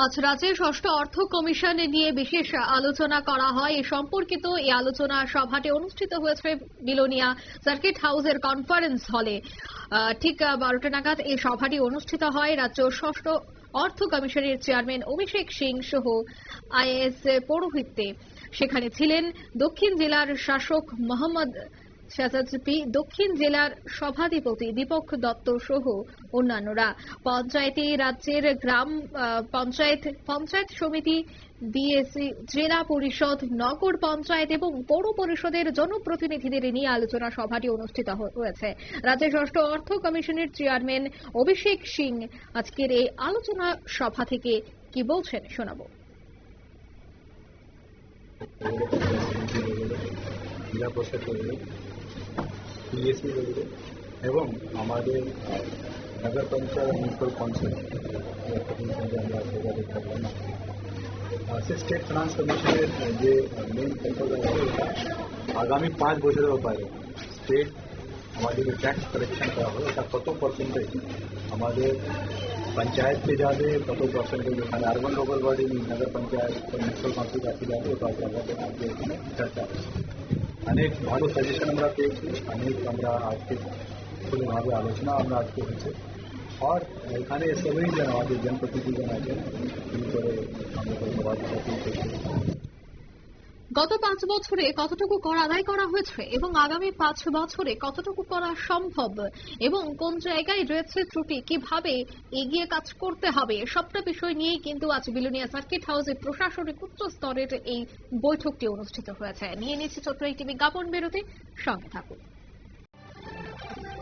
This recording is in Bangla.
আজ রাজ্যের ষষ্ঠ অর্থ কমিশন নিয়ে বিশেষ আলোচনা করা হয়। এ সম্পর্কিত এই আলোচনা সভাটি অনুষ্ঠিত হয়েছে বিলোনিয়া সার্কিট হাউসের কনফারেন্স হলে। ঠিক 12টা নাগাদ এই সভাটি অনুষ্ঠিত হয়। রাজ্য ষষ্ঠ অর্থ কমিশনের চেয়ারম্যান অভিষেক সিং সহ আইএএস পৌরোহিত্যে সেখানে ছিলেন দক্ষিণ জেলার শাসক মোহাম্মদ শাহজাদপি, দক্ষিণ জেলার সভাধিপতি দীপক দত্ত সহ অন্যান্যরা। পঞ্চায়েতে রাজ্যের গ্রাম পঞ্চায়েত সমিতি, বিএসসি, জেলা পরিষদ, নগর পঞ্চায়েত এবং পৌর পরিষদের জনপ্রতিনিধিদের নিয়ে আলোচনা সভাটি অনুষ্ঠিত হয়েছে। রাজ্যের ষষ্ঠ অর্থ কমিশনের চেয়ারম্যান অভিষেক সিং আজকের এই আলোচনা সভা থেকে কি বলছেন শোনাবো। जिला परिषद पीएससी এবং আমাদের নগর panchayat municipal council state finance কমিশনের যে মেন কন্ট্রোল আগামী 5 বছরের ব্যাপারে স্টেট আমাদের যে ট্যাক্স কালেকশন করা হবে এটা কত পার্সেন্টেজ আমাদের पंचायत पे जाते कत परसेंटेज एखाने अर्बन लोकल बॉडी नगर पंचायत म्यूनिसिपल काउंसिल काफी जाते चर्चा अनेक भालो सजेशन আমরা পেয়েছি অনেক আমরা আজকে খুবভাবে আলোচনা আমরা আজকে হচ্ছে আর এখানে সবাই জন আমাদের জনপ্রতিনিধিগণ আছেন তিনি করে আমাদের সভাপতি গত 5 বছরে কতটুকু কর আদায় করা হয়েছে এবং আগামী 5 বছরে কতটুকু করা সম্ভব এবং কোন জায়গায় রয়েছে ত্রুটি, কিভাবে এগিয়ে কাজ করতে হবে, সবটা বিষয় নিয়েই কিন্তু আজ বিলোনিয়া সার্কিট হাউসে প্রশাসনিক উচ্চ স্তরের এই বৈঠকটি অনুষ্ঠিত হয়েছে। নিয়ে নিচ্ছে ছোট্ট একটি বিজ্ঞাপন বিরতি, সঙ্গে থাকুন।